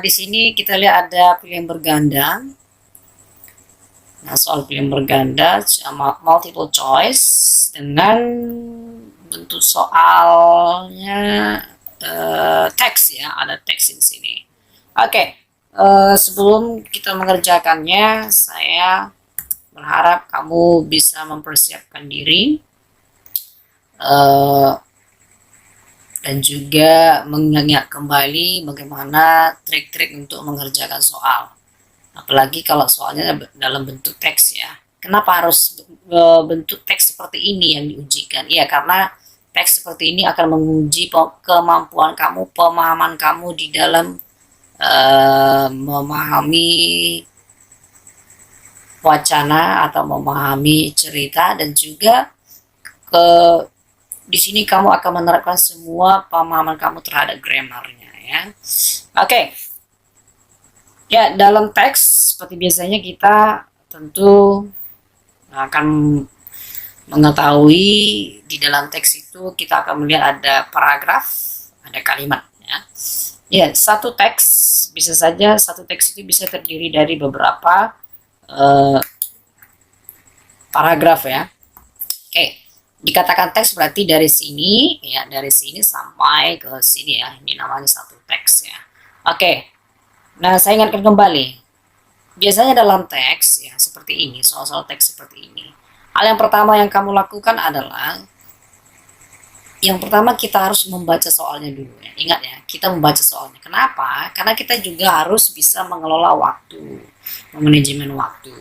Di sini kita lihat ada pilihan berganda. Nah, soal pilihan berganda sama multiple choice dengan bentuk soalnya teks ya, ada teks di sini. Oke, sebelum kita mengerjakannya, saya berharap kamu bisa mempersiapkan diri dan juga mengingat kembali bagaimana trik-trik untuk mengerjakan soal. Apalagi kalau soalnya dalam bentuk teks ya. Kenapa harus bentuk teks seperti ini yang diujikan? Iya, karena teks seperti ini akan menguji kemampuan kamu, pemahaman kamu di dalam memahami wacana atau memahami cerita, dan juga ke di sini kamu akan menerapkan semua pemahaman kamu terhadap grammarnya ya. Oke. Ya, dalam teks seperti biasanya kita tentu akan mengetahui di dalam teks itu kita akan melihat ada paragraf, ada kalimat ya. Ya, satu teks itu bisa terdiri dari beberapa paragraf ya. Oke, dikatakan teks berarti dari sini ya, dari sini sampai ke sini ya. Ini namanya satu teks ya. Oke. Nah, saya ingatkan kembali. Biasanya dalam teks ya seperti ini, soal-soal teks seperti ini. Hal yang pertama yang kamu lakukan adalah yang pertama kita harus membaca soalnya dulu ya. Ingat ya, kita membaca soalnya. Kenapa? Karena kita juga harus bisa mengelola waktu, manajemen waktu.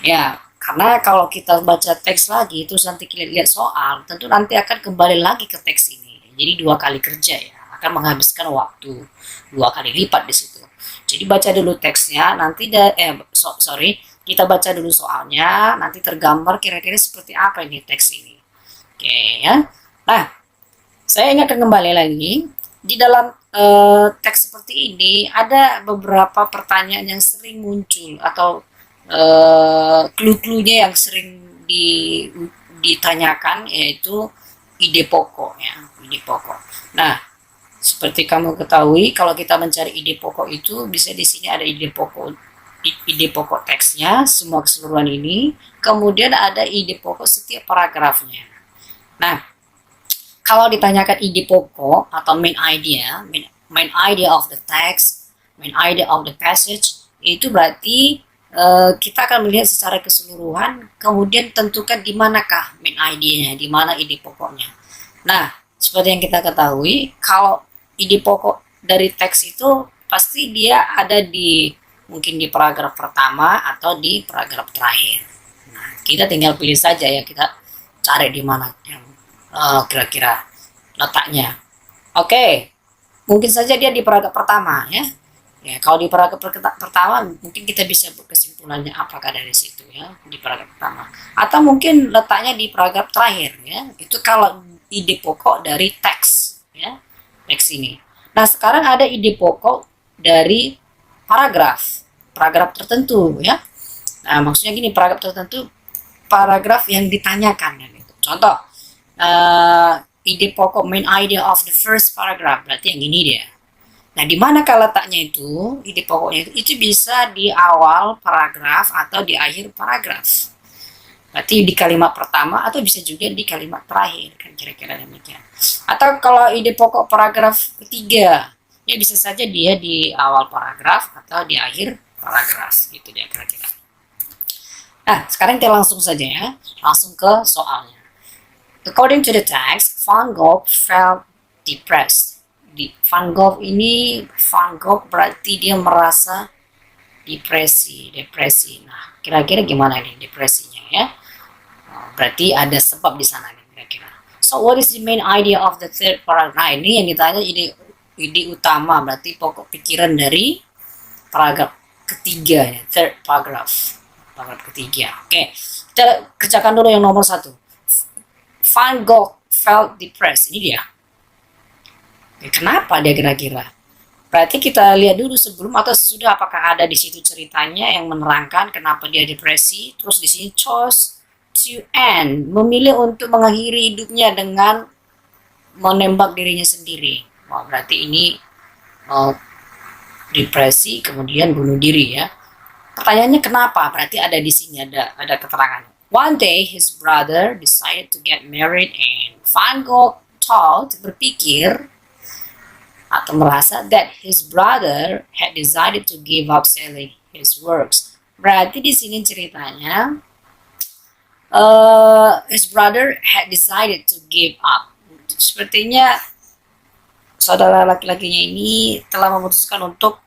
Ya, karena kalau kita baca teks lagi terus nanti kita lihat soal, tentu nanti akan kembali lagi ke teks ini. Jadi dua kali kerja ya, akan menghabiskan waktu dua kali lipat di situ. Jadi baca dulu teksnya, nanti kita baca dulu soalnya, nanti tergambar kira-kira seperti apa ini teks ini. Oke ya. Nah, saya ingatkan kembali lagi di dalam teks seperti ini ada beberapa pertanyaan yang sering muncul atau clue-cluenya yang sering ditanyakan, yaitu ide pokok ya, ide pokok. Nah, seperti kamu ketahui, kalau kita mencari ide pokok itu bisa di sini ada ide pokok teksnya, semua keseluruhan ini, kemudian ada ide pokok setiap paragrafnya. Nah, kalau ditanyakan ide pokok atau main idea of the text, main idea of the passage, itu berarti kita akan melihat secara keseluruhan, kemudian tentukan di manakah main idenya, di mana ide pokoknya. Nah, seperti yang kita ketahui, kalau ide pokok dari teks itu pasti dia ada mungkin di paragraf pertama atau di paragraf terakhir. Nah, kita tinggal pilih saja ya, kita cari di mana yang kira-kira letaknya. Oke, mungkin saja dia di paragraf pertama ya. Ya, kalau di paragraf pertama mungkin kita bisa berkesimpulannya apakah dari situ ya, di paragraf pertama. Atau mungkin letaknya di paragraf terakhir ya. Itu kalau ide pokok dari teks ya, teks ini. Nah, sekarang ada ide pokok dari paragraf tertentu ya. Nah, maksudnya gini, paragraf tertentu, paragraf yang ditanyakan ya, gitu. Contoh, ide pokok main idea of the first paragraph, berarti yang ini dia. Nah, di manakah letaknya itu? Ide pokoknya itu bisa di awal paragraf atau di akhir paragraf. Berarti di kalimat pertama atau bisa juga di kalimat terakhir, kan kira-kira demikian. Atau kalau ide pokok paragraf ketiga, ya bisa saja dia di awal paragraf atau di akhir paragraf, gitu dia kira-kira. Nah, sekarang kita langsung saja ya, langsung ke soalnya. According to the text, Van Gogh felt depressed. Van Gogh berarti dia merasa depresi. Nah, kira-kira gimana nih depresinya ya? Berarti ada sebab di sana nih kira-kira. So what is the main idea of the third paragraph? Nah, ini yang ditanya ide utama, berarti pokok pikiran dari paragraf ketiga ya, third paragraph ketiga. Oke, kita kerjakan dulu yang nomor 1. Van Gogh felt depressed. Ini dia. Kenapa dia kira-kira? Berarti kita lihat dulu sebelum atau sesudah, apakah ada di situ ceritanya yang menerangkan kenapa dia depresi. Terus di sini chose to end, memilih untuk mengakhiri hidupnya dengan menembak dirinya sendiri. Wah, berarti ini uh, depresi kemudian bunuh diri ya. Pertanyaannya kenapa? Berarti ada di sini ada keterangan. One day his brother decided to get married and Van Gogh berpikir atau merasa that his brother had decided to give up selling his works. Berarti di sini ceritanya his brother had decided to give up. Sepertinya saudara laki-lakinya ini telah memutuskan untuk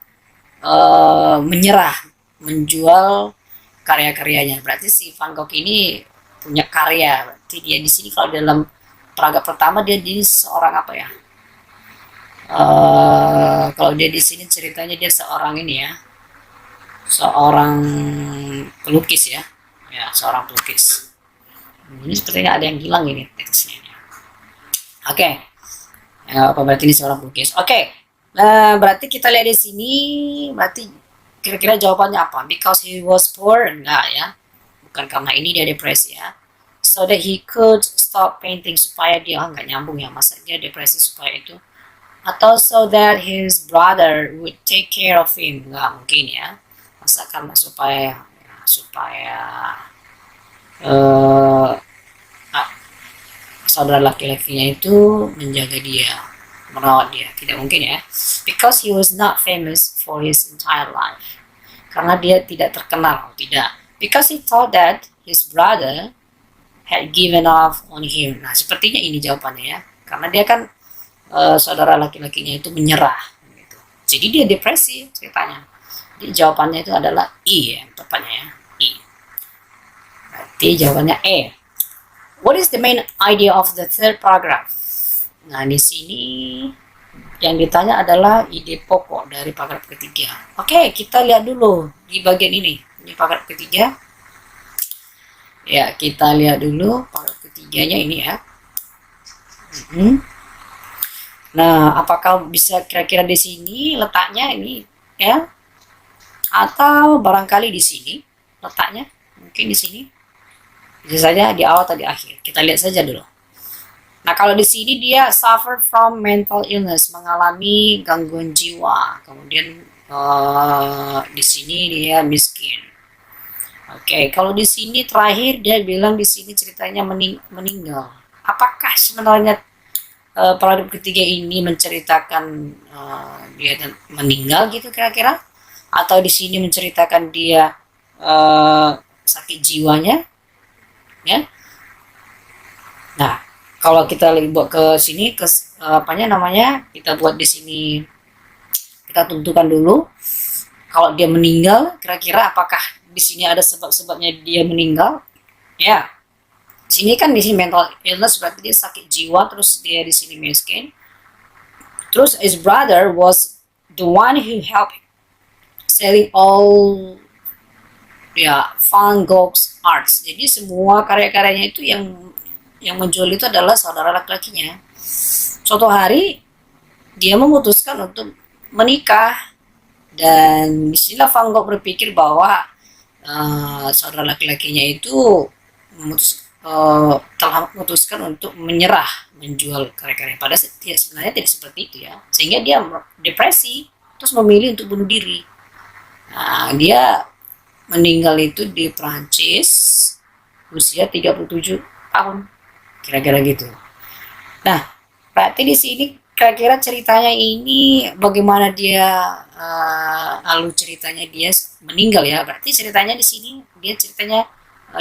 menyerah, menjual karya-karyanya. Berarti si Van Gogh ini punya karya. Berarti dia di sini kalau dalam paragraf pertama dia seorang apa ya? Kalau dia di sini ceritanya dia seorang ini ya, seorang pelukis ya, seorang pelukis. Ini sepertinya ada yang hilang ini teksnya. Oke. Apa berarti ini seorang pelukis? Oke. Nah, berarti kita lihat di sini, berarti kira-kira jawabannya apa? Because he was poor? Enggak ya. Bukan karena ini dia depresi ya. So that he could stop painting, supaya dia nggak nyambung ya, masa dia depresi supaya itu. Atau so that his brother would take care of him? Nggak mungkin ya. Masa karena supaya saudara laki-lakinya itu menjaga dia, merawat dia. Tidak mungkin ya. Because he was not famous for his entire life. Karena dia tidak terkenal, tidak. Because he thought that his brother had given up on him. Nah, sepertinya ini jawabannya ya. Karena dia kan saudara laki-lakinya itu menyerah. Gitu. Jadi dia depresi ceritanya. Jadi jawabannya itu adalah I ya, tepatnya ya. I. Berarti jawabannya E. What is the main idea of the third paragraph? Nah, di sini yang ditanya adalah ide pokok dari paragraf ketiga. Oke, kita lihat dulu di bagian ini. Ini paragraf ketiga. Ya, kita lihat dulu paragraf ketiganya ini ya. Nah, apakah bisa kira-kira di sini letaknya ini ya? Atau barangkali di sini letaknya? Mungkin di sini. Bisa saja di awal atau di akhir. Kita lihat saja dulu. Nah, kalau di sini dia suffer from mental illness, mengalami gangguan jiwa. Kemudian di sini dia miskin. Oke, kalau di sini terakhir dia bilang di sini ceritanya meninggal. Apakah sebenarnya paragraf ketiga ini menceritakan dia meninggal gitu kira-kira? Atau di sini menceritakan dia sakit jiwanya? Ya. Nah, kalau kita buat ke sini kita buat di sini, kita tentukan dulu kalau dia meninggal kira-kira apakah di sini ada sebab-sebabnya dia meninggal ya. Sini kan di sini mental illness berarti dia sakit jiwa, terus dia di sini miskin, terus his brother was the one who helped selling all Van Gogh's arts. Jadi semua karya-karyanya itu yang menjual itu adalah saudara laki-lakinya. Suatu hari dia memutuskan untuk menikah, dan disinilah Van Gogh berpikir bahwa saudara laki-lakinya itu telah memutuskan untuk menyerah, menjual karya-karya. Padahal sebenarnya tidak seperti itu ya, sehingga dia depresi terus memilih untuk bunuh diri. Nah, dia meninggal itu di Prancis usia 37 tahun kira-kira gitu. Nah, berarti di sini kira-kira ceritanya ini bagaimana dia alur ceritanya dia meninggal ya. Berarti ceritanya di sini dia ceritanya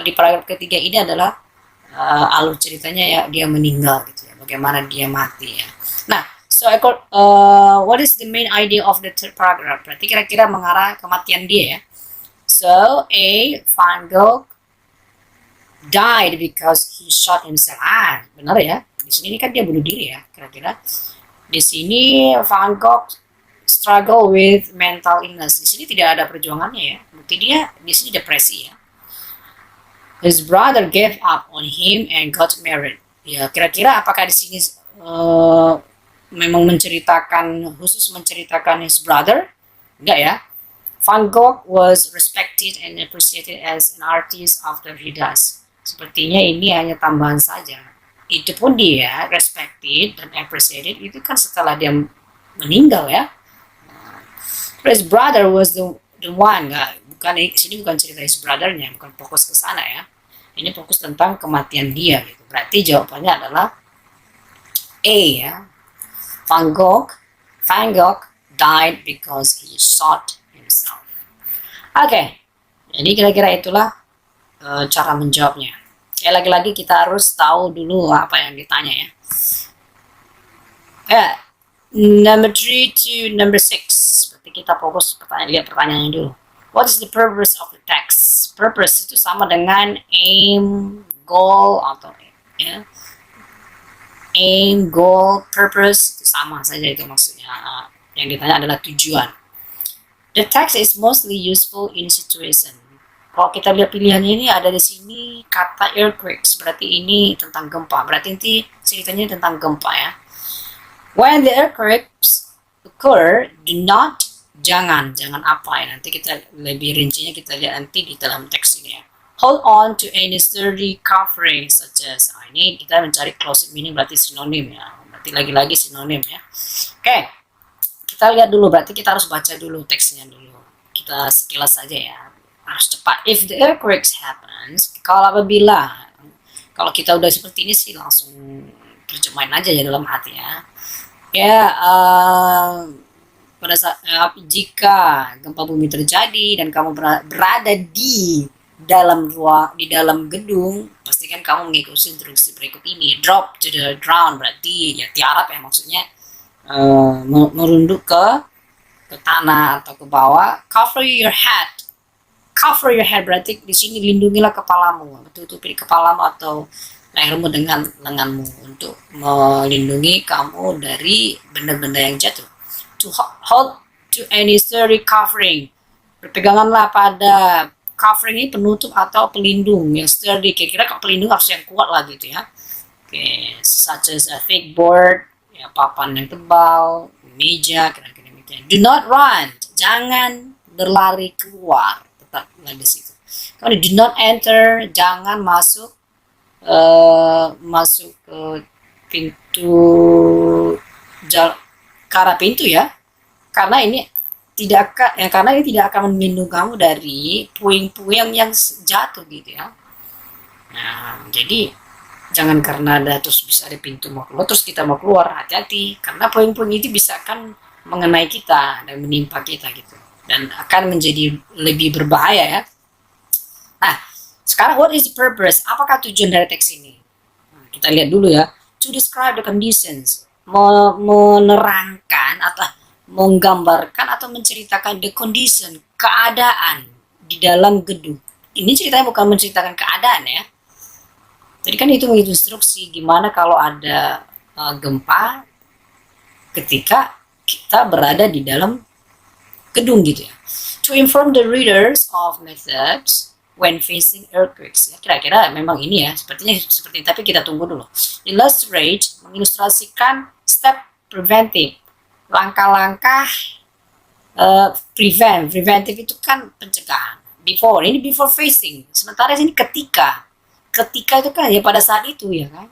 di paragraf ketiga ini adalah alur ceritanya ya dia meninggal gitu ya. Bagaimana dia mati ya. Nah, so what is the main idea of the third paragraph? Berarti kira-kira mengarah kematian dia ya. So, A. Van Gogh died because he shot himself. Benar ya. Di sini kan dia bunuh diri ya, kira-kira. Di sini Van Gogh struggle with mental illness. Di sini tidak ada perjuangannya ya. Bukti dia di sini depresi ya. His brother gave up on him and got married. Ya, kira-kira apakah di sini memang khusus menceritakan his brother? Enggak ya. Van Gogh was respected and appreciated as an artist after he dies. Sepertinya ini hanya tambahan saja. Itu pun dia respected dan appreciated itu kan setelah dia meninggal ya. His brother was the one. Nggak, bukan sini bukan cerita his brothernya, bukan fokus ke sana ya. Ini fokus tentang kematian dia gitu. Berarti jawabannya adalah A ya. Van Gogh died because he shot himself. Oke, jadi kira-kira itulah cara menjawabnya. Ya, lagi-lagi kita harus tahu dulu apa yang ditanya ya. Number 3 to number 6. Berarti kita fokus lihat pertanyaannya dulu. What is the purpose of the text? Purpose itu sama dengan aim, goal atau ya. Aim, goal, purpose itu sama saja itu maksudnya. Yang ditanya adalah tujuan. The text is mostly useful in situation. Kalau kita lihat pilihannya ini ada di sini kata earthquakes, berarti ini tentang gempa. Berarti nanti ceritanya tentang gempa ya. When the earthquakes occur, do not, jangan apa ya, nanti kita lebih rincinya kita lihat nanti di dalam teks ini ya. Hold on to any sturdy covering such as, ini kita mencari close meaning berarti sinonim ya, berarti lagi-lagi sinonim ya. Oke, kita lihat dulu, berarti kita harus baca dulu teksnya dulu, kita sekilas saja ya, harus cepat. If the earthquakes happens, kalau kita udah seperti ini sih langsung terjemahin aja ya dalam hati ya. Ya, pada saat jika gempa bumi terjadi dan kamu berada di dalam gedung, pastikan kamu mengikuti instruksi berikut ini. Drop to the ground berarti ya tiarap ya, maksudnya merunduk ke tanah atau ke bawah. Cover your head berarti di sini lindungilah kepalamu, tutupi kepalamu atau lehermu dengan lenganmu untuk melindungi kamu dari benda-benda yang jatuh. To hold to any sturdy covering, berpeganganlah pada covering ini, penutup atau pelindung yang sturdy. Kira-kira kalau pelindung harus yang kuat lah gitu ya. Oke, such as a thick board, ya, papan yang tebal, meja, kira-kira gitu ya. Do not run, jangan berlari keluar, tetaplah di situ. Kalau do not enter, jangan masuk ke pintu ke arah pintu ya, karena ini tidak akan melindungi kamu dari puing-puing yang jatuh gitu ya. Nah, jadi jangan karena ada terus bisa ada pintu mau keluar terus kita mau keluar, hati-hati karena puing-puing itu bisa akan mengenai kita dan menimpa kita gitu, dan akan menjadi lebih berbahaya ya. Nah, sekarang what is the purpose? Apakah tujuan dari teks ini? Nah, kita lihat dulu ya. To describe the conditions, menerangkan atau menggambarkan atau menceritakan the condition, keadaan di dalam gedung. Ini ceritanya bukan menceritakan keadaan ya. Jadi kan itu instruksi gimana kalau ada gempa ketika kita berada di dalam gedung gitu ya. To inform the readers of methods when facing earthquakes. Ya, kira-kira memang ini ya, sepertinya seperti ini, tapi kita tunggu dulu. Illustrate, mengilustrasikan step preventive, langkah-langkah preventive itu kan pencegahan. Before, ini before facing. Sementara ini ketika itu kan ya pada saat itu ya kan,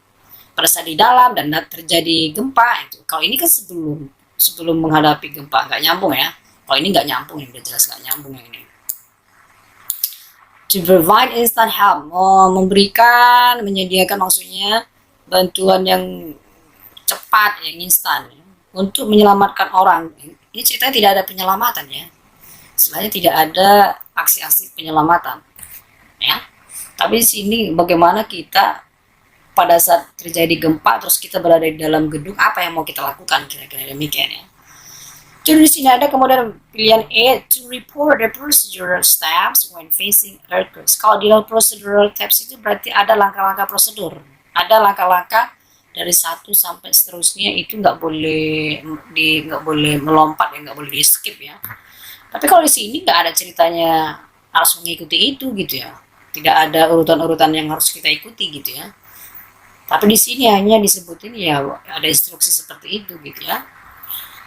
pada saat di dalam dan terjadi gempa itu. Kalau ini kan sebelum menghadapi gempa, nggak nyambung ya. Kalau ini nggak nyambung, yang udah jelas nggak nyambung yang ini. To provide instant help, menyediakan maksudnya bantuan yang cepat, yang instan ya, untuk menyelamatkan orang. Ini ceritanya tidak ada penyelamatan ya, sebenarnya tidak ada aksi-aksi penyelamatan ya. Tapi di sini bagaimana kita pada saat terjadi gempa terus kita berada di dalam gedung, apa yang mau kita lakukan, kira-kira demikian ya. Jadi di sini ada kemudian pilihan A, to report the procedural steps when facing earthquakes. Kalau di dalam procedural steps itu berarti ada langkah-langkah prosedur, ada langkah-langkah dari 1 sampai seterusnya, itu nggak boleh melompat ya, nggak boleh di skip ya. Tapi kalau di sini nggak ada ceritanya harus mengikuti itu gitu ya, tidak ada urutan-urutan yang harus kita ikuti gitu ya. Tapi di sini hanya disebutin ya ada instruksi seperti itu gitu ya.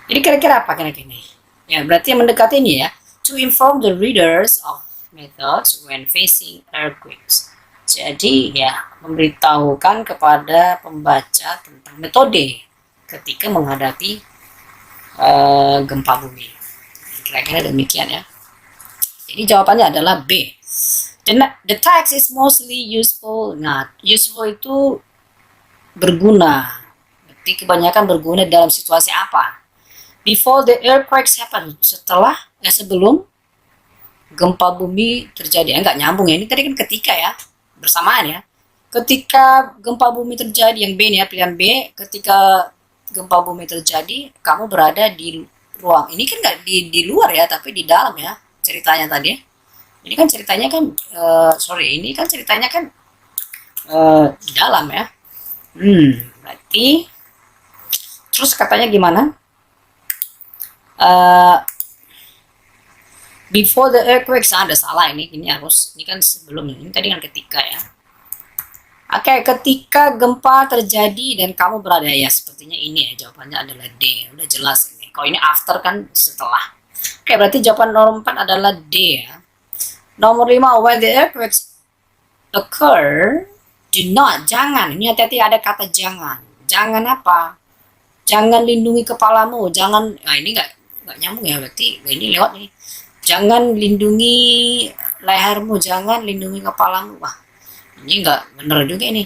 Jadi kira-kira apa kira-kira ini? Ya, berarti yang mendekati ini ya. To inform the readers of methods when facing earthquakes. Jadi ya, memberitahukan kepada pembaca tentang metode ketika menghadapi gempa bumi. Kira-kira demikian ya. Jadi jawabannya adalah B. The text is mostly useful. Nah, useful itu berguna. Berarti kebanyakan berguna dalam situasi apa? Before the earthquakes happen. Sebelum gempa bumi terjadi. Enggak nyambung ya. Ini tadi kan ketika ya. Bersamaan ya. Ketika gempa bumi terjadi, yang B nih ya, pilihan B. Ketika gempa bumi terjadi, kamu berada di ruang. Ini kan nggak di luar ya, tapi di dalam ya ceritanya tadi. Ini kan ceritanya kan, ini kan ceritanya kan di dalam ya. Berarti terus katanya gimana? Before the earthquakes, ada salah ini kan sebelum ini tadi kan ketika ya. Oke, ketika gempa terjadi dan kamu berada ya, sepertinya ini ya, jawabannya adalah D. Udah jelas ini. Kalau ini after kan setelah. Oke, berarti jawaban nomor 4 adalah D ya. Nomor 5, when the earthquakes occur, do not, jangan. Ini hati-hati ada kata jangan. Jangan apa? Jangan lindungi kepalamu. Jangan, nah ini nggak nyambung ya, berarti ini lewat nih. Jangan lindungi lehermu, jangan lindungi kepalamu. Wah, ini nggak bener juga ini.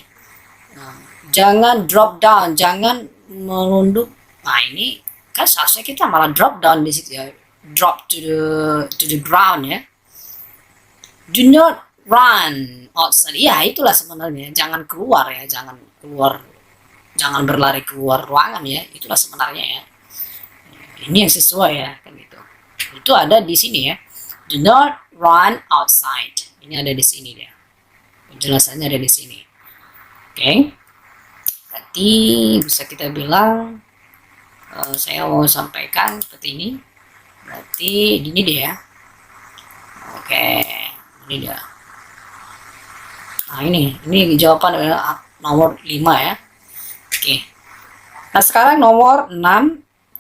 Nah, jangan drop down, jangan menunduk. Nah ini kan seharusnya kita malah drop down di situ ya, drop to the ground ya. Do not run outside. Ya itulah sebenarnya. Jangan keluar ya, jangan berlari keluar ruangan ya. Itulah sebenarnya ya. Ini yang sesuai ya, kan gitu. Itu ada di sini ya. Do not run outside. Ini ada di sini dia. Penjelasannya ada di sini. Oke. Berarti bisa kita bilang saya mau sampaikan seperti ini. Berarti ini dia. Oke. Ini dia. Nah ini jawaban adalah nomor 5 ya. Oke. Nah sekarang nomor 6.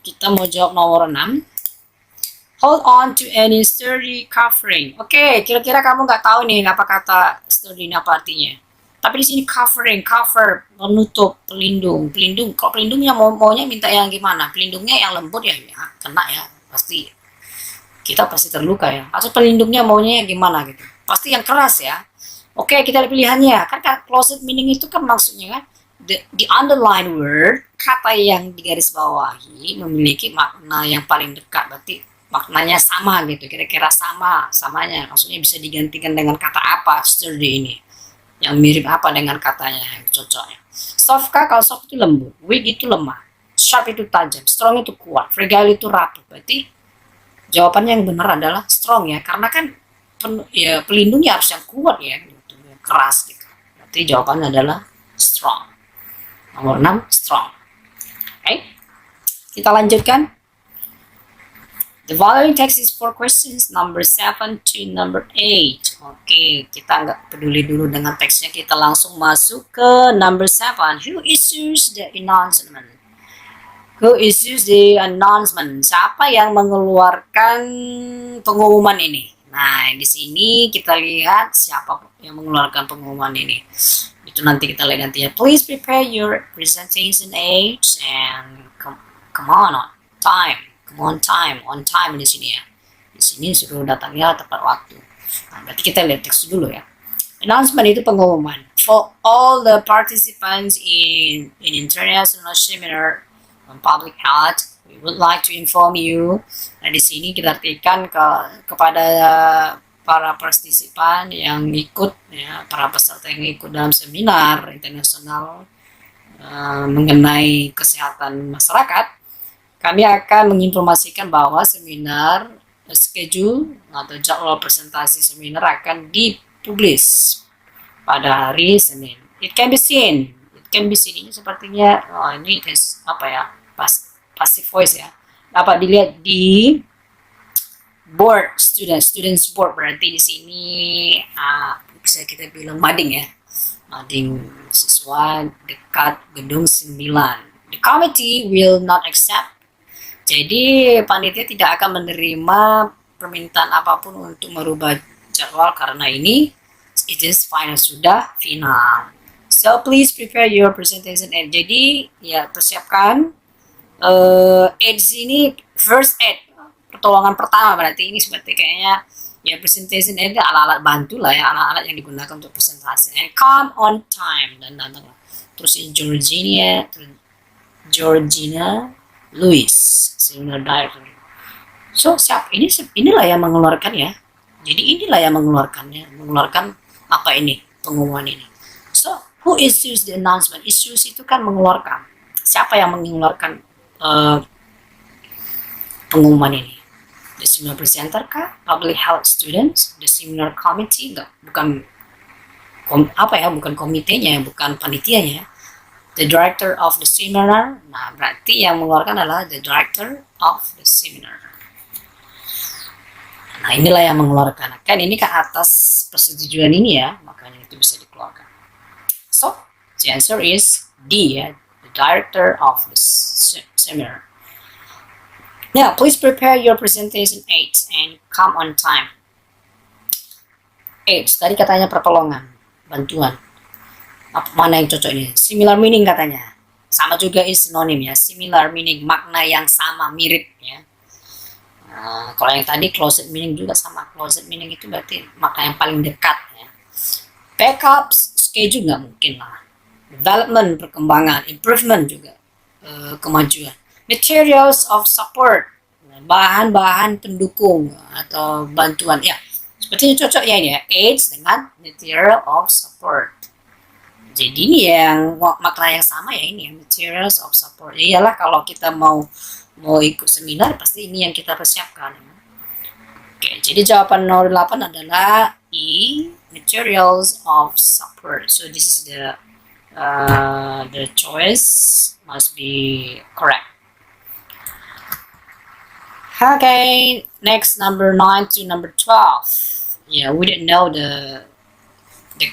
Kita mau jawab nomor 6. Hold on to any sturdy covering. Oke, kira-kira kamu nggak tahu nih apa kata sturdy ini apa artinya. Tapi di sini covering, cover, menutup, pelindung. Kalau pelindungnya maunya minta yang gimana? Pelindungnya yang lembut ya, kena ya. Kita pasti terluka ya. Atau pelindungnya maunya gimana gitu. Pasti yang keras ya. Oke, kita lihat pilihannya. Kan closed meaning itu kan maksudnya kan the underlined word, kata yang digaris bawahi memiliki makna yang paling dekat. Berarti maknanya sama gitu. Kira-kira samanya. Maksudnya bisa digantikan dengan kata apa sturdy ini. Yang mirip apa dengan katanya yang cocoknya. Soft kalau soft itu lembut, weak itu lemah, sharp itu tajam, strong itu kuat, fragile itu rapuh. Berarti jawabannya yang benar adalah strong ya, karena kan pelindungnya harus yang kuat ya, gitu, yang keras gitu. Berarti jawabannya adalah strong. Nomor 6 strong. Oke, kita lanjutkan. The following text is for questions number 7 to number 8. Oke, kita nggak peduli dulu dengan teksnya, kita langsung masuk ke number 7. Who issues the announcement? Who issues the announcement? Siapa yang mengeluarkan pengumuman ini? Nah, di sini kita lihat siapa yang mengeluarkan pengumuman ini. Itu nanti kita lihat nanti ya. Please prepare your presentation aids and come on time. On time di sini ya. Di sini suruh datangnya tepat waktu. Nah, berarti kita lihat teks dulu ya. Announcement itu pengumuman. For all the participants in international seminar on public health, we would like to inform you. Nah, di sini kita artikan kepada para partisipan yang ikut ya, para peserta yang ikut dalam seminar internasional mengenai kesehatan masyarakat. Kami akan menginformasikan bahwa seminar schedule atau jadwal presentasi seminar akan dipublish pada hari Senin. It can be seen. Ini sepertinya ini apa ya? Passive voice ya. Dapat dilihat di board students board, berarti di sini bisa kita bilang mading ya. Mading siswa dekat gedung 9. The committee will not accept. Jadi panitia tidak akan menerima permintaan apapun untuk merubah jadwal karena ini it is final, sudah final. So please prepare your presentation aid. Jadi ya persiapkan aids ini, first aid, pertolongan pertama, berarti ini seperti kayaknya ya presentation ini alat-alat bantu lah ya, alat-alat yang digunakan untuk presentasi. And come on time, dan datanglah. Terus Georgina Lewis, senior director. So inilah yang mengeluarkan ya. Jadi inilah yang mengeluarkan apa ini, pengumuman ini. So who issues the announcement? Issues itu kan mengeluarkan. Siapa yang mengeluarkan pengumuman ini? The seminar presenter kah? Public health students? The seminar committee? Enggak, bukan bukan komitenya, bukan panitianya. The director of the seminar. Nah, berarti yang mengeluarkan adalah the director of the seminar. Nah, inilah yang mengeluarkan. Kan ini ke atas persetujuan ini ya, makanya itu bisa dikeluarkan. So, the answer is D ya, the director of the seminar. Now, please prepare your presentation 8 and come on time. 8, tadi katanya pertolongan, bantuan. Mana yang cocok ini? Similar meaning katanya. Sama juga is sinonim ya. Similar meaning, makna yang sama, mirip ya. Kalau yang tadi closed meaning juga sama. Closed meaning itu berarti makna yang paling dekat ya. Backup, schedule nggak mungkin lah. Development, perkembangan. Improvement juga, kemajuan. Materials of support, bahan-bahan pendukung atau bantuan ya. Sepertinya cocok ya ini ya. Aids dengan material of support. Jadi ini yang makna yang sama ya, ini materials of support. Iyalah kalau kita mau ikut seminar pasti ini yang kita persiapkan. Oke, jadi jawaban nomor 8 adalah E, materials of support. So this is the choice must be correct. Okay, next number 9 to number 12. Yeah, we didn't know the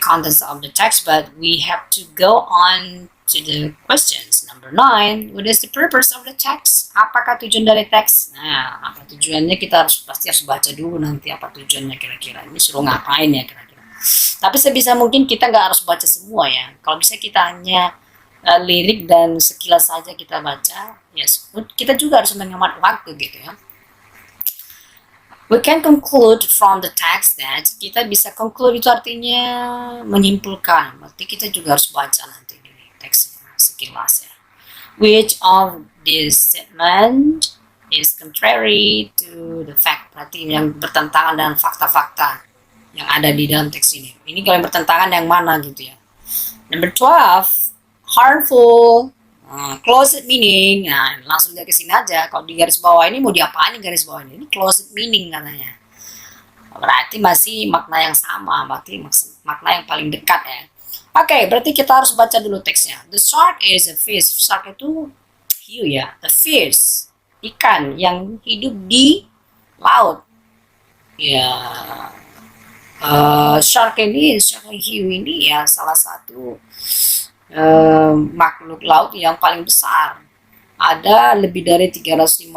contents of the text, but we have to go on to the questions. Number 9, what is the purpose of the text? Apakah tujuan dari teks? Nah, apa tujuannya, kita pasti harus baca dulu nanti apa tujuannya kira-kira. Ini suruh ngapain ya kira-kira. Tapi sebisa mungkin kita nggak harus baca semua ya. Kalau bisa kita hanya lirik dan sekilas saja kita baca, ya kita juga harus menghemat waktu gitu ya. We can conclude from the text that, kita bisa conclude itu artinya menyimpulkan. Berarti kita juga harus baca nanti di teksnya sekilas ya. Which of this statement is contrary to the fact? Berarti yang bertentangan dengan fakta-fakta yang ada di dalam teks ini. Ini kalau yang bertentangan yang mana gitu ya. Number 12, harmful. Closed meaning, nah langsung dari sini aja. Kalau di garis bawah ini mau diapain garis bawah ini? Ini closed meaning katanya. Berarti masih makna yang sama, berarti makna yang paling dekat ya. Oke, berarti kita harus baca dulu teksnya. The shark is a fish. Shark itu hiu ya. A fish, ikan yang hidup di laut. Ya, shark hiu ini ya salah satu makhluk laut yang paling besar. Ada lebih dari 350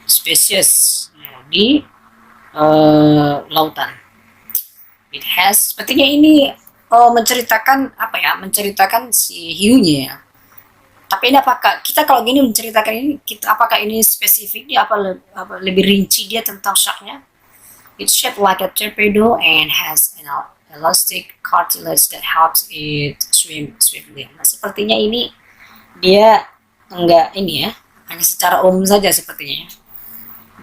spesies di lautan. It has, sepertinya ini menceritakan apa ya? Menceritakan si hiunya ya. Tapi ini apakah kita kalau gini menceritakan ini, apakah ini spesifik dia apa lebih rinci dia tentang sharknya? It's shaped like a torpedo and has an elastic cartilage that helps it swim swiftly. Nah, sepertinya ini dia enggak ini ya, hanya secara umum saja sepertinya.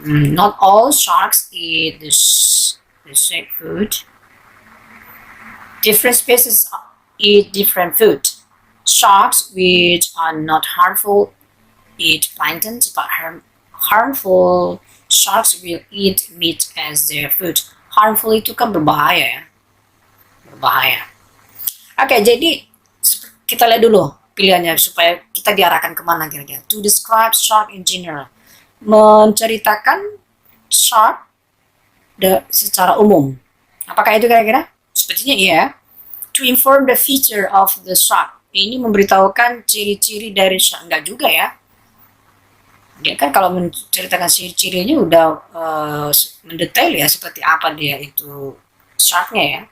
Not all sharks eat the same food. Different species eat different food. Sharks, which are not harmful, eat plankton, but harmful sharks will eat meat as their food. Harmful itu kan berbahaya ya. Berbahaya. Oke, jadi kita lihat dulu pilihannya supaya kita diarahkan kemana kira-kira. To describe shark in general. Menceritakan shark secara umum. Apakah itu kira-kira? Sepertinya iya. To inform the feature of the shark. Ini memberitahukan ciri-ciri dari shark. Enggak juga ya. Dia kan kalau menceritakan ciri-cirinya udah mendetail ya, seperti apa dia itu sharknya ya.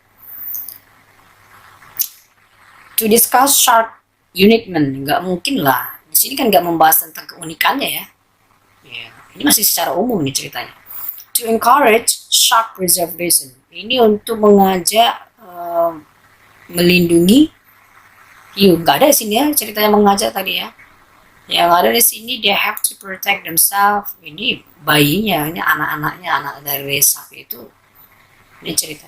To discuss shark uniqueness, nggak mungkin lah. Di sini kan nggak membahas tentang keunikannya ya. Ini masih secara umum nih ceritanya. To encourage shark preservation. Ini untuk mengajak melindungi hiu. Nggak ada di sini ya ceritanya mengajak tadi ya. Yang ada di sini they have to protect themselves. Ini bayinya, ini anak-anaknya, anak dari sapi itu. Ini cerita.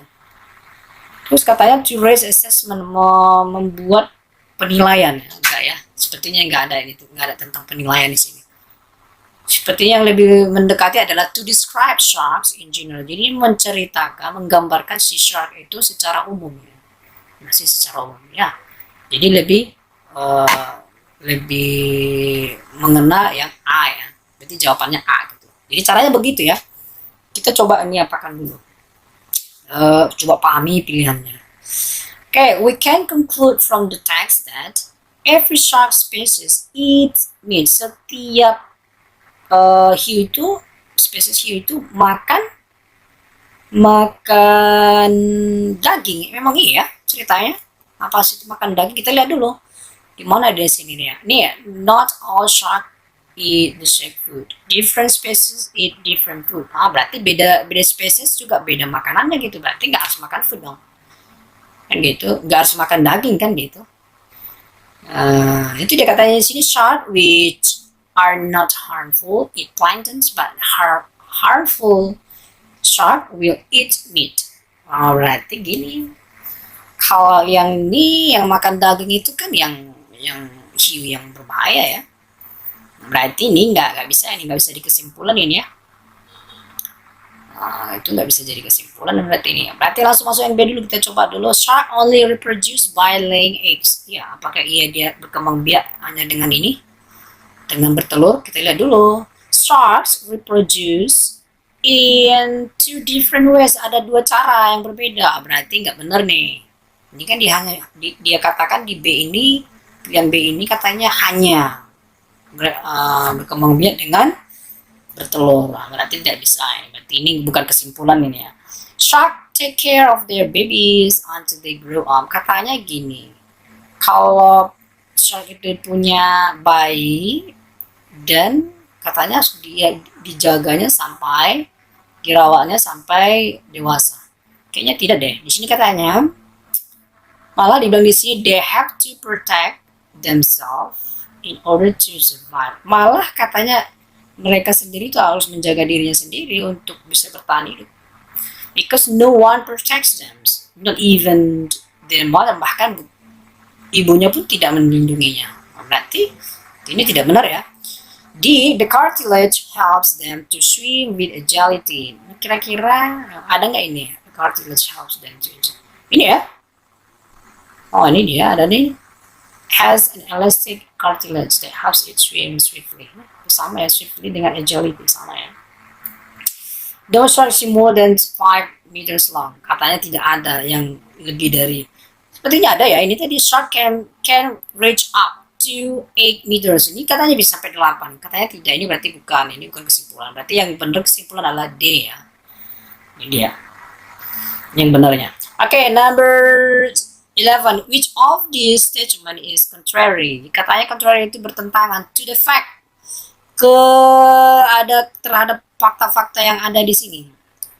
Terus katanya to raise assessment, membuat penilaian. Enggak ya, sepertinya nggak ada ini, nggak ada tentang penilaian di sini. Sepertinya yang lebih mendekati adalah to describe sharks in general. Jadi menceritakan, menggambarkan si shark itu secara umum ya. Masih secara umum ya. Jadi lebih mengena yang A ya. Berarti jawabannya A gitu. Jadi caranya begitu ya. Kita coba ini apakan dulu. Coba pahami pilihannya. Okay, we can conclude from the text that every shark species eats meat. Setiap hiu itu, spesies hiu itu makan daging. Memang iya ceritanya. Apa sih itu makan daging? Kita lihat dulu. Di mana di sini nih ya? Nih ya, not all shark eat the same food. Different species eat different food. Berarti beda spesies juga beda makanannya gitu. Berarti nggak harus makan food dong. Kan gitu. Nggak harus makan daging kan gitu. Itu dia katanya di sini shark which are not harmful eat planktons, but harmful shark will eat meat. Berarti gini, kalau yang ini yang makan daging itu kan yang hiu yang berbahaya ya. Berarti ini nggak bisa dikesimpulan ini ya. Itu nggak bisa jadi kesimpulan berarti ini. Berarti langsung masuk yang B dulu, kita coba dulu. Shark only reproduce by laying eggs. Ya, apakah dia berkembang biak hanya dengan ini? Dengan bertelur? Kita lihat dulu. Sharks reproduce in two different ways. Ada dua cara yang berbeda. Berarti nggak benar nih. Ini kan dia katakan di B ini, pilihan B ini katanya hanya berkembang biak dengan bertelur. Berarti tidak bisa. Berarti ini bukan kesimpulan ini ya. Shark take care of their babies until they grow up. Katanya gini, kalau shark itu punya bayi dan katanya dia dijaganya sampai dirawatnya sampai dewasa. Kayaknya tidak deh. Di sini katanya malah dibilang di sini they have to protect themselves in order to survive. Malah katanya mereka sendiri itu harus menjaga dirinya sendiri untuk bisa bertahan hidup. Because no one protects them, not even their mother, bahkan ibunya pun tidak melindunginya. Berarti ini tidak benar ya. D, the cartilage helps them to swim with agility. Kira-kira ada nggak ini? The cartilage helps them to. Ini ya. Oh ini dia ada nih. Has an elastic cartilage that helps it swim swiftly. Sama ya, swiftly dengan agility sama ya. Those sharks more than 5 meters long. Katanya tidak ada yang lebih dari. Sepertinya ada ya. Ini tadi shark can reach up to 8 meters. Ini katanya bisa sampai 8. Katanya tidak. Ini berarti bukan. Ini bukan kesimpulan. Berarti yang benar kesimpulan adalah D ya. Ini dia. Yang benarnya. Okay, number 11. Which of these statement is contrary? Katanya contrary itu bertentangan to the fact. Terhadap fakta-fakta yang ada di sini.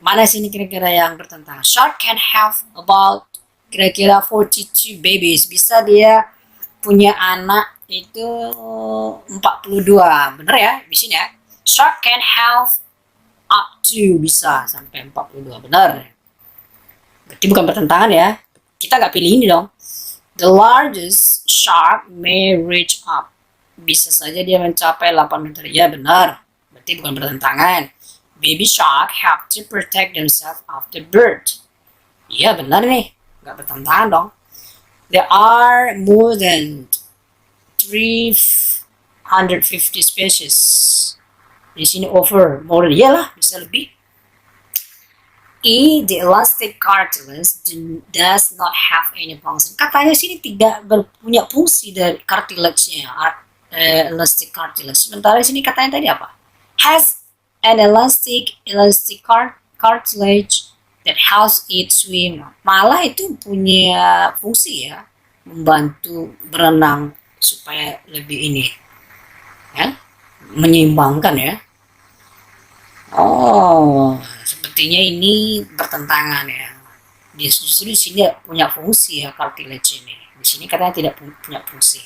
Mana sini kira-kira yang bertentangan? Shark can have about kira-kira 42 babies. Bisa dia punya anak itu 42. Bener ya? Di sini ya. Shark can have up to, bisa sampai 42. Bener. Berarti bukan bertentangan ya. Kita nggak pilih ini dong. The largest shark may reach up. Bisa saja dia mencapai 8 meter. Ya benar. Berarti bukan bertentangan. Baby shark have to protect themselves after birth. Iya benar nih. Nggak bertentangan dong. There are more than 350 species. Di sini over more. Iyalah, bisa lebih. E, the elastic cartilage does not have any function. Katanya sini tidak punya fungsi dari cartilage-nya. Elastic cartilage. Sementara di sini katanya tadi apa? Has an elastic cartilage that helps it swim. Malah itu punya fungsi ya, membantu berenang supaya lebih ini, ya, menyeimbangkan ya. Oh, sepertinya ini bertentangan ya. Justru di sini punya fungsi ya cartilage ini. Di sini katanya tidak punya fungsi.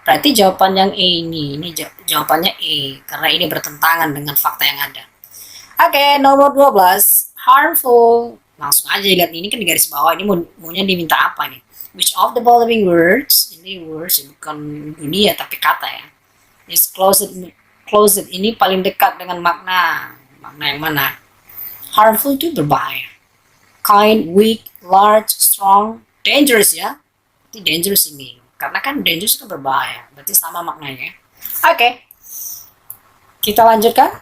Berarti jawaban yang E ini jawabannya E karena ini bertentangan dengan fakta yang ada. Oke, nomor 12. Harmful. Langsung aja lihat ini kan di garis bawah ini maunya diminta apa nih? Which of the following words, ini words bukan dunia tapi kata ya. Is closed ini paling dekat dengan makna. Makna yang mana? Harmful itu berbahaya. Kind, weak, large, strong, dangerous ya. Itu dangerous ini. Karena kan dangerous itu berbahaya. Berarti sama maknanya. Oke. Kita lanjutkan.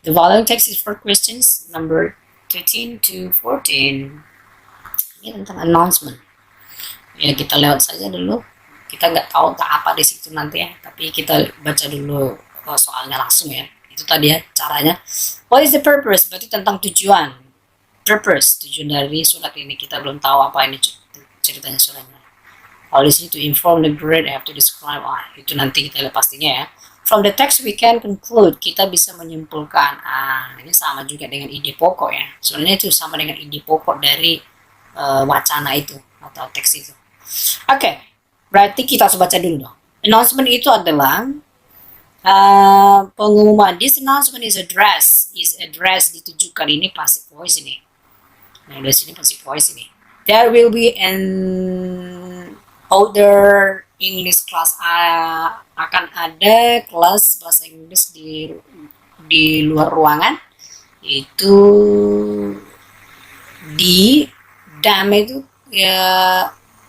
The following text is for questions number 13 to 14. Ini tentang announcement. Ya kita lewat saja dulu. Kita nggak tahu tak apa di situ nanti ya. Tapi kita baca dulu soalnya langsung ya. Itu tadi ya caranya. What is the purpose? Berarti tentang tujuan. Purpose, tujuan dari surat ini. Kita belum tahu apa ini ceritanya suratnya. Kalau di sini to inform the grade, I have to describe. Itu nanti kita lihat pastinya ya. From the text we can conclude, kita bisa menyimpulkan. Ini sama juga dengan ide pokok ya. Sebenarnya itu sama dengan ide pokok dari wacana itu atau teks itu. Oke, berarti kita harus baca dulu dong. Announcement itu adalah pengumuman. This announcement is address ditujukan, ini passive voice ini. Nah, dari sini passive voice ini. There will be an other English class. Akan ada kelas bahasa Inggris di luar ruangan. Itu di dam itu ya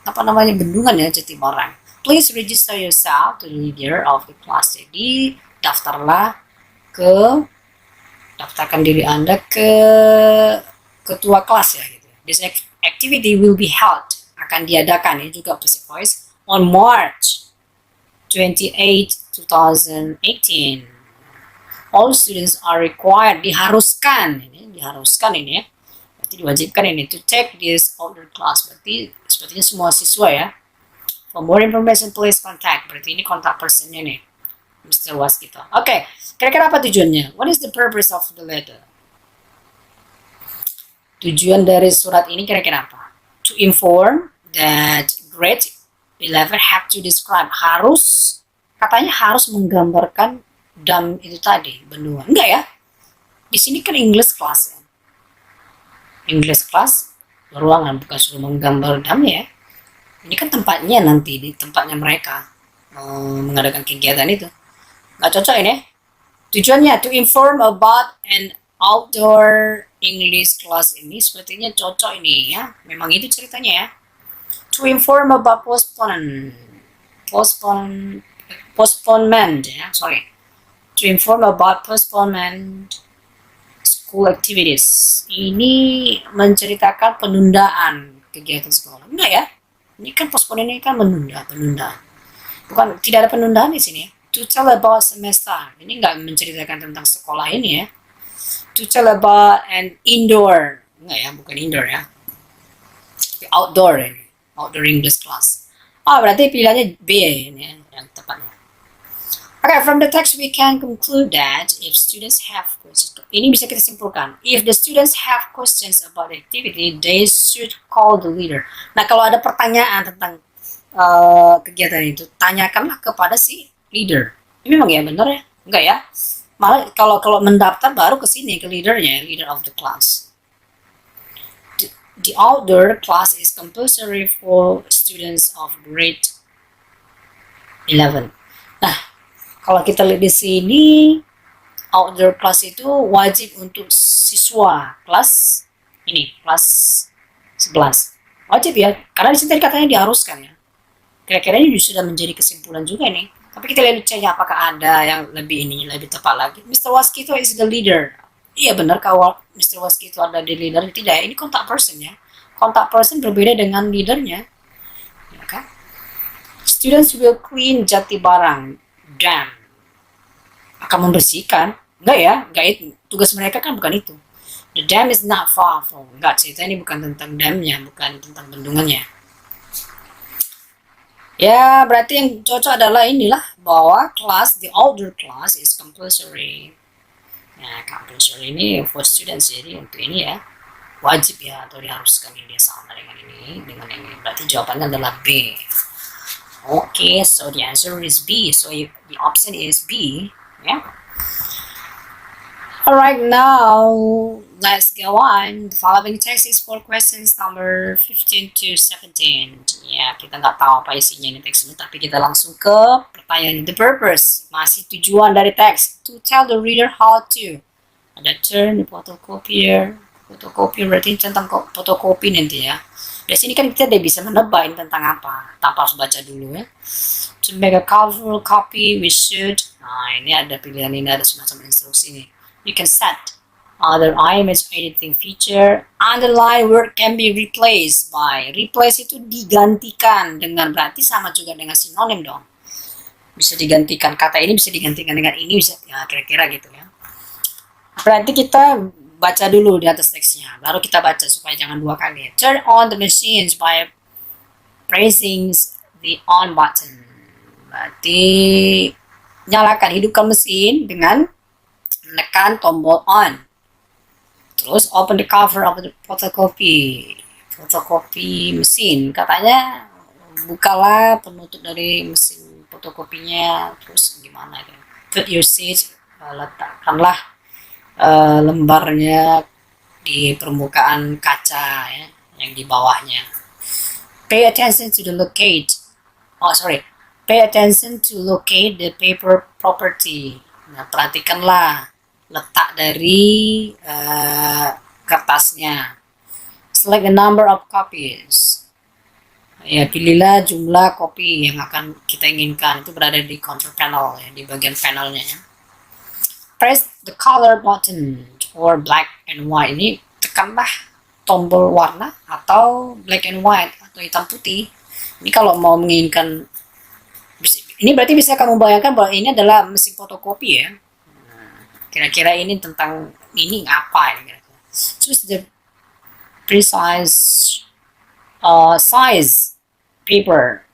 apa namanya bendungan ya Jatibarang. Please register yourself to the leader of the class. Jadi daftarkan diri Anda ke ketua kelas ya gitu. This activity will be held, akan diadakan ini juga passive voice on March 28, 2018. All students are required, diharuskan ini ya. Berarti diwajibkan ini to take this outdoor class. Berarti sepertinya semua siswa ya. For more information please contact. Berarti ini kontak personnya nih, Mr. Waskito. Oke, kira-kira apa tujuannya? What is the purpose of the letter? Tujuan dari surat ini kira-kira apa? To inform that grade 11 have to describe. Katanya harus menggambarkan dam itu tadi, bendungan. Enggak ya? Di sini kan English class ya. English class ruangan, bukan suruh menggambar dam ya. Ini kan tempatnya nanti, di tempatnya mereka mengadakan kegiatan itu. Nggak cocok ini. Tujuannya to inform about an outdoor English class ini sepertinya cocok ini ya. Memang itu ceritanya ya. To inform about postponement ya. Sorry. To inform about postponement school activities. Ini menceritakan penundaan kegiatan sekolah. Enggak ya? Ini kan postpone ini kan menunda. Bukan, tidak ada penundaan di sini ya. To tell about semester. Ini enggak menceritakan tentang sekolah ini ya. To tell about an indoor. Enggak ya, bukan indoor ya. Outdoor ini. Outdoor English class. Berarti pilihannya B ini yang tepatnya. Okay, from the text we can conclude that if students have questions, ini bisa kita simpulkan. If the students have questions about the activity, they should call the leader. Nah, kalau ada pertanyaan tentang kegiatan itu, tanyakanlah kepada si leader. Ini memang ya benar ya? Enggak ya? Malah kalau mendaftar baru ke sini ke leadernya, leader of the class. The outdoor class is compulsory for students of grade 11. Nah, kalau kita lihat di sini, outdoor class itu wajib untuk siswa kelas ini, kelas 11. Wajib ya, karena di sini katanya diharuskan ya. Kira-kira ini sudah menjadi kesimpulan juga nih. Tapi kita lihat ceknya apakah ada yang lebih tepat lagi. Mr. Waskito is the leader. Iya benar kalau Mr. Waskito ada di leader, tidak. Ini kontak person ya. Kontak person berbeda dengan leadernya. Ya kan? Students will clean Jatibarang Dam. Akan membersihkan. Enggak ya, tugas mereka kan bukan itu. The dam is not far from. Enggak, cerita ini bukan tentang damnya, bukan tentang bendungannya. Ya, berarti yang cocok adalah inilah bahwa the outdoor class is compulsory. Nah, compulsory ini for students, jadi untuk ini ya wajib ya atau diharuskan ini dia sama dengan ini berarti jawabannya adalah B. Okay, so the answer is B. So the option is B. Yeah. Alright, now let's go on. The following text is for questions number 15 to 17. Ya, kita nggak tahu apa isinya ini teks ini, tapi kita langsung ke pertanyaan. The purpose, masih tujuan dari teks, to tell the reader how to. Ada turn, photocopier. Fotokopi berarti tentang fotokopi nanti ya. Dari sini kan kita udah bisa menebak tentang apa, tanpa harus baca dulu ya. To make a colorful copy, we should. Nah, ini ada pilihan, ini ada semacam instruksi nih. You can set other image editing feature. Underline word can be replaced by. Replace itu digantikan dengan, berarti sama juga dengan sinonim dong. Bisa digantikan, kata ini bisa digantikan dengan ini, bisa ya, kira-kira gitu ya. Berarti kita baca dulu di atas teksnya, baru kita baca supaya jangan dua kali. Turn on the machines by pressing the on button. Berarti nyalakan, hidupkan mesin dengan menekan tombol on. Terus open the cover of the photocopy mesin. Katanya bukalah penutup dari mesin fotokopinya. Terus gimana ya? Put your seat, letakkanlah lembarnya di permukaan kaca ya, yang di bawahnya. Pay attention to locate the paper property. Nah, perhatikanlah letak dari kertasnya. Select the number of copies. Ya, pilihlah jumlah kopi yang akan kita inginkan. Itu berada di control panel ya, di bagian panelnya ya. Press the color button or black and white. Ini tekanlah tombol warna atau black and white atau hitam putih. Ini kalau mau menginginkan, ini berarti bisa kamu bayangkan bahwa ini adalah mesin fotokopi ya. Kira-kira ini tentang ini apa ya? Choose the precise size paper.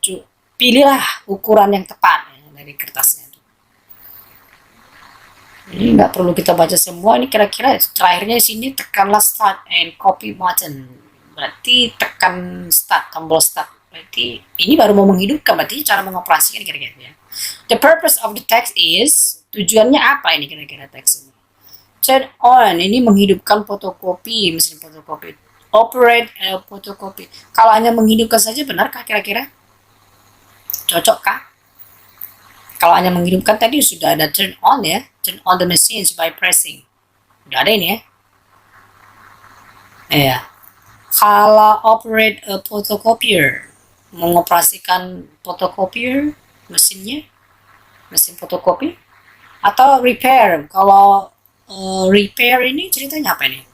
Pilihlah ukuran yang tepat ya, dari kertasnya. Ini nggak perlu kita baca semua. Ini kira-kira terakhirnya sini tekanlah start and copy button. Berarti tekan start, tombol start. Berarti ini baru mau menghidupkan. Berarti cara mengoperasikan kira-kira ya. The purpose of the text is, tujuannya apa ini kira-kira teks ini? Turn on, ini menghidupkan fotokopi, mesin fotokopi. Operate fotokopi. Kalau hanya menghidupkan saja, benarkah kira-kira? Cocokkah? Kalau hanya menghidupkan tadi sudah ada turn on ya. Turn on the machines by pressing. Udah ada ini ya. Ya. Kalau operate a photocopier, mengoperasikan photocopier, mesin fotokopi, atau repair. Kalau repair ini ceritanya apa ini?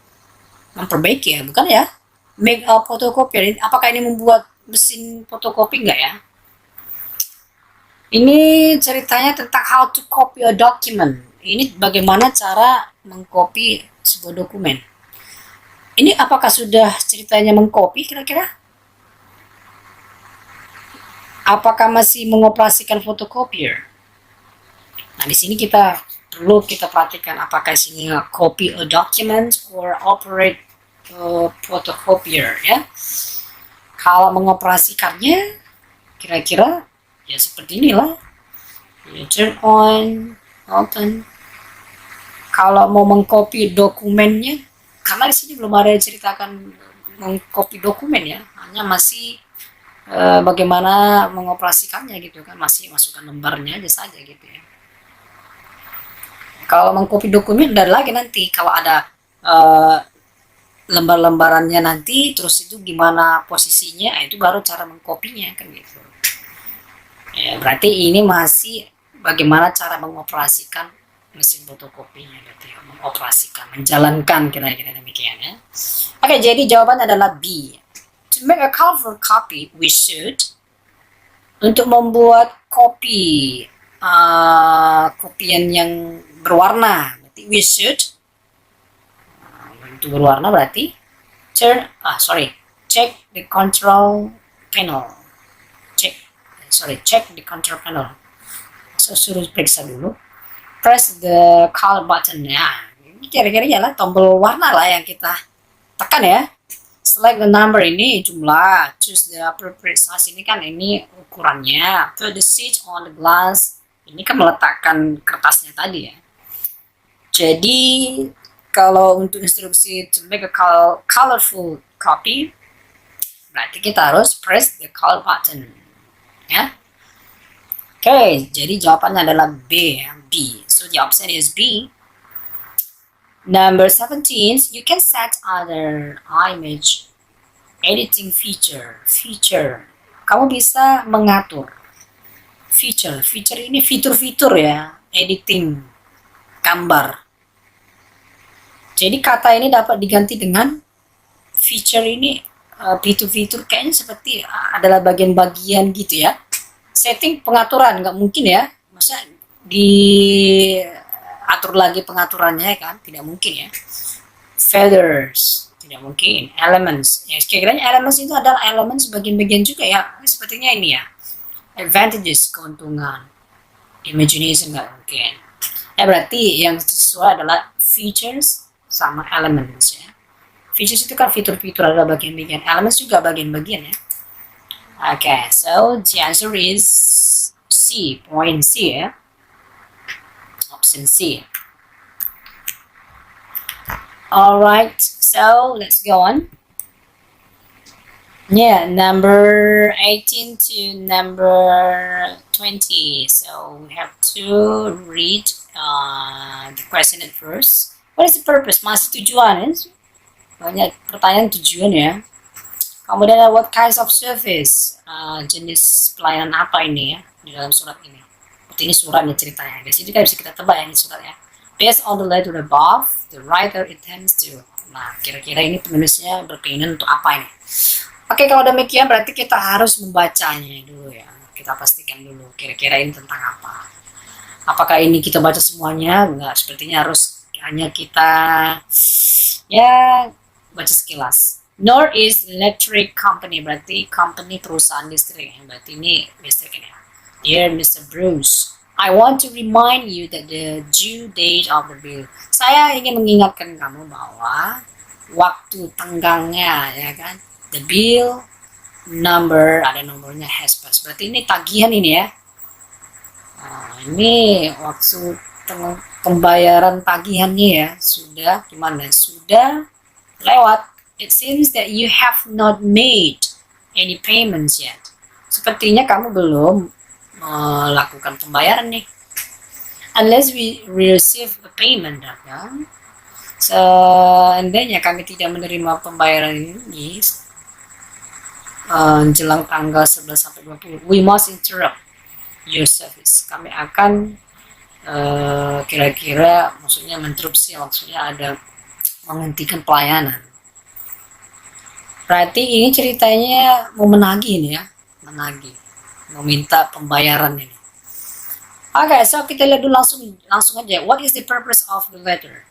Memperbaiki ya, bukan ya? Make a photocopier. Apakah ini membuat mesin fotokopi enggak ya? Ini ceritanya tentang how to copy a document. Ini bagaimana cara mengcopy sebuah dokumen. Ini apakah sudah ceritanya mengcopy kira-kira? Apakah masih mengoperasikan fotocopier? Nah, di sini perlu kita perhatikan apakah sini copy a document or operate a photocopier ya. Kalau mengoperasikannya kira-kira ya seperti inilah. Ya, turn on, open. Kalau mau mengcopy dokumennya, karena di sini belum ada yang ceritakan mengcopy dokumen ya, hanya masih bagaimana mengoperasikannya gitu kan, masih masukkan lembarnya aja saja gitu ya. Kalau mengcopy dokumen udah lagi nanti kalau ada lembar-lembarannya nanti, terus itu gimana posisinya, itu baru cara mengcopynya kan gitu. Ya, berarti ini masih bagaimana cara mengoperasikan mesin fotokopinya, berarti ya, mengoperasikan, menjalankan kira-kira demikian ya. Oke, jadi jawaban adalah B. To make a colorful copy, we should, untuk membuat kopi kopian yang berwarna, berarti we should, untuk berwarna berarti check the control panel. Check the control panel. So suruh periksa dulu. Press the color button ya. Ini kira-kira ialah tombol warna lah yang kita tekan ya. Select the number, ini jumlah. Choose the appropriate size, ini kan ini ukurannya. Put the seat on the glass, ini kan meletakkan kertasnya tadi ya. Jadi kalau untuk instruksi to make a colorful copy, berarti kita harus press the color button ya. Oke, jadi jawabannya adalah B. B. So the option is B. Number 17, you can set other image editing feature. Kamu bisa mengatur feature ini fitur-fitur ya, editing gambar. Jadi kata ini dapat diganti dengan feature ini. Fitur-fitur kayaknya seperti adalah bagian-bagian gitu ya. Setting pengaturan, nggak mungkin ya, masa diatur lagi pengaturannya kan, tidak mungkin ya. Feathers, tidak mungkin. Elements, ya kira-kiranya elements itu adalah elemen sebagian-bagian juga ya, sepertinya ini ya. Advantages, keuntungan. Imagination, nggak mungkin ya. Berarti yang sesuai adalah features sama elements ya. Features itu kan fitur-fitur, adalah bagian-bagian. Elements juga bagian-bagian ya. Okay, so the answer is C, point C ya. Option C. Alright, so let's go on. Yeah, number 18 to number 20. So we have to read the question at first. What is the purpose? Masih tujuan ya. Banyak pertanyaan tujuan ya. Kemudian what kinds of service, jenis pelayanan apa ini ya di dalam surat ini. Seperti ini suratnya ceritanya. Di sini kan bisa kita tebak ya ini suratnya. Based on the letter above, the writer intends to. Nah, kira-kira ini penulisnya berkeinginan untuk apa ini? Oke, kalau demikian berarti kita harus membacanya dulu ya. Kita pastikan dulu kira-kira ini tentang apa. Apakah ini kita baca semuanya? Enggak, sepertinya harus hanya kita ya baca sekilas. Nor is electric company, berarti company perusahaan listrik. Berarti ini listrik ini. Dear Mr. Bruce, I want to remind you that the due date of the bill. Saya ingin mengingatkan kamu bahwa waktu tenggangnya ya kan. The bill number, ada nomornya has passed. Berarti ini tagihan ini ya. Nah, ini waktu pembayaran tagihannya ya sudah gimana? Sudah lewat. It seems that you have not made any payments yet. Sepertinya kamu belum melakukan pembayaran nih. Unless we receive a payment, kan? Seandainya kami tidak menerima pembayaran ini jelang tanggal 11 sampai 20, we must interrupt your service. Kami akan kira-kira maksudnya menginterupsi, maksudnya ada menghentikan pelayanan. Berarti ini ceritanya mau menagih ini ya, menagih, meminta pembayaran ini. Oke, so kita lihat dulu langsung aja. What is the purpose of the letter?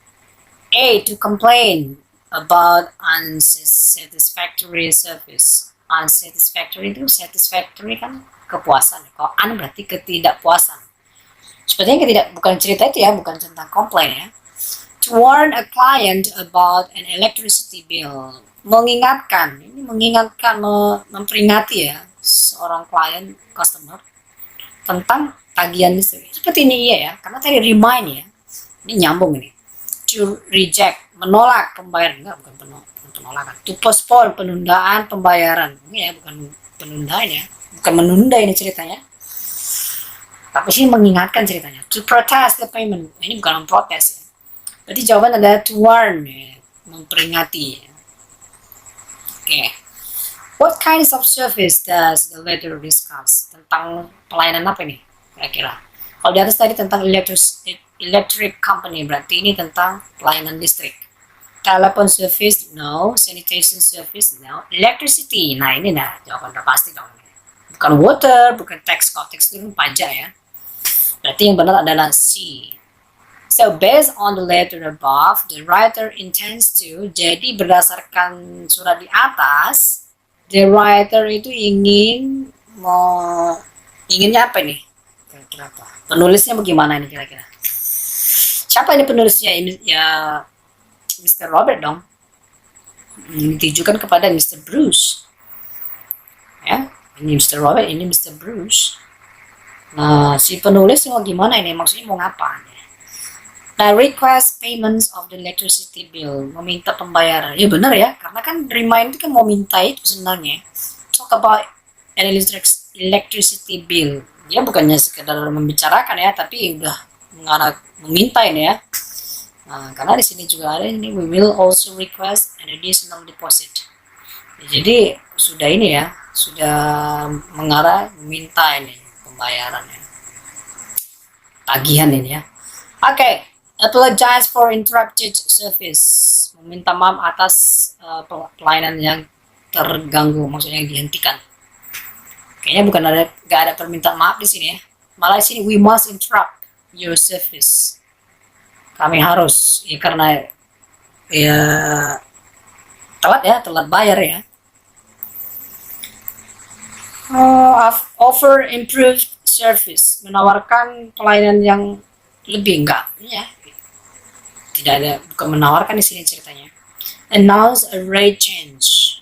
A, to complain about unsatisfactory service. Unsatisfactory itu satisfactory kan kepuasan. Kalau un berarti ketidakpuasan. Sepertinya bukan cerita itu ya, bukan tentang komplain ya. To warn a client about an electricity bill. Mengingatkan, memperingati ya seorang klien, customer tentang tagihan listrik. Seperti ini ya, karena tadi remind ya, ini nyambung ini. To reject, menolak pembayaran, enggak, bukan penolakan. To postpone, penundaan pembayaran, ini ya bukan penundaan ya, bukan menunda ini ceritanya. Tapi sih mengingatkan ceritanya. To protest the payment, ini bukan memprotes ya. Berarti jawaban adalah to warn ya, memperingati ya. Okay. What kinds of service does the letter discuss? Tentang pelayanan apa nih kira-kira? Kalau di atas tadi tentang electric company, berarti ini tentang pelayanan listrik. Telephone service, no. Sanitation service, no. Electricity, nah ini jawaban udah pasti dong. Bukan water, bukan tax itu pajak ya. Berarti yang benar adalah C. So based on the letter above, the writer intends to. Jadi berdasarkan surat di atas, the writer itu inginnya apa nih? Kira-kira apa? Penulisnya bagaimana nih kira-kira? Siapa ini penulisnya? Ya Mr. Robert dong. Ditujukan kepada Mr. Bruce. Ya, ini Mr. Robert, ini Mr. Bruce. Nah, si penulis mau gimana ini? Maksudnya mau ngapa? Nah, request payments of the electricity bill, meminta pembayaran. Ya benar ya, karena kan remind itu kan mau minta itu sebenarnya. Talk about an electricity bill. Ya bukannya sekedar membicarakan ya, tapi udah mengarah meminta ini ya. Nah, karena di sini juga ada ini, we will also request an additional deposit. Ya, jadi sudah ini ya, sudah mengarah meminta ini pembayaran ya, tagihan ini ya. Oke. Apologize for interrupted service. Meminta maaf atas pelayanan yang terganggu, maksudnya yang dihentikan. Kayaknya bukan nggak ada permintaan maaf di sini ya. Malah di sini we must interrupt your service. Kami harus ya karena ya telat bayar ya. Offer improved service, menawarkan pelayanan yang lebih enggak ya. Tidak ada, bukan menawarkan di sini ceritanya. Announce a rate change.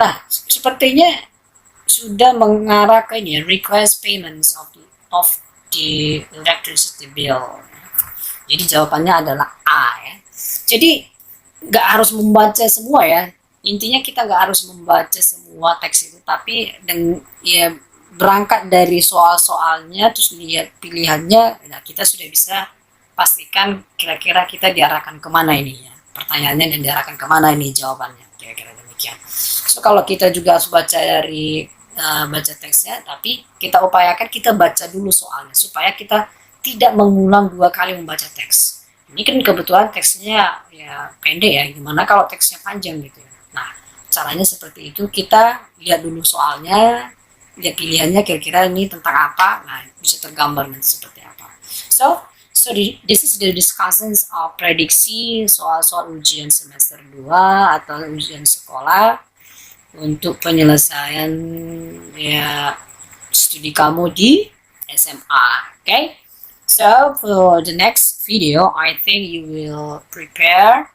Nah, sepertinya sudah mengarah ke ini, request payments of the electricity bill. Jadi jawabannya adalah A ya. Jadi nggak harus membaca semua ya. Intinya kita nggak harus membaca semua teks itu, tapi ya berangkat dari soal-soalnya terus lihat pilihannya, nah kita sudah bisa pastikan kira-kira kita diarahkan kemana ini ya, pertanyaannya, dan diarahkan kemana ini jawabannya, kira-kira demikian. So kalau kita juga harus baca dari baca teksnya, tapi kita upayakan kita baca dulu soalnya supaya kita tidak mengulang 2 kali membaca teks. Ini kan kebetulan teksnya ya pendek ya, gimana kalau teksnya panjang gitu ya. Nah caranya seperti itu, kita lihat dulu soalnya, lihat pilihannya kira-kira ini tentang apa, nah bisa tergambar nanti seperti apa. So this is the discussions of prediksi soal-soal ujian semester 2 atau ujian sekolah untuk penyelesaian ya studi kamu di SMA. Okay? So for the next video, I think you will prepare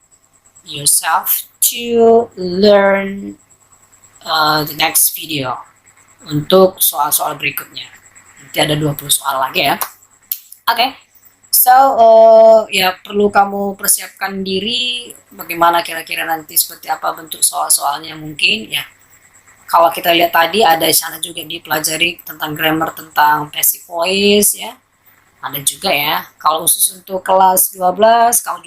yourself to learn the next video untuk soal-soal berikutnya. Nanti ada 20 soal lagi ya. Okay. So, ya perlu kamu persiapkan diri bagaimana kira-kira nanti seperti apa bentuk soal-soalnya mungkin ya. Kalau kita lihat tadi ada di sana juga dipelajari tentang grammar, tentang passive voice ya. Ada juga ya. Kalau khusus untuk kelas 12, kamu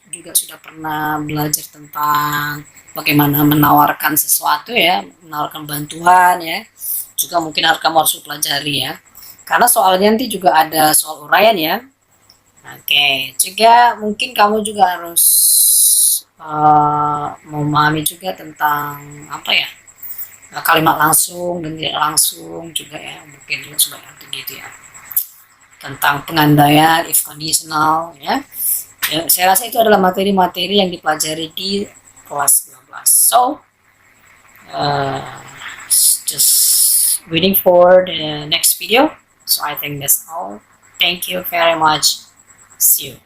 juga sudah pernah belajar tentang bagaimana menawarkan sesuatu ya, menawarkan bantuan ya. Juga mungkin kamu harus pelajari ya. Karena soalnya nanti juga ada soal uraian ya. Oke, juga mungkin kamu juga harus memahami juga tentang apa ya, kalimat langsung dan tidak langsung juga ya, mungkin juga sebanyak gitu ya, tentang pengandaian if conditional ya. Ya saya rasa itu adalah materi-materi yang dipelajari di kelas 12. So just waiting for the next video. So I think that's all. Thank you very much. See you.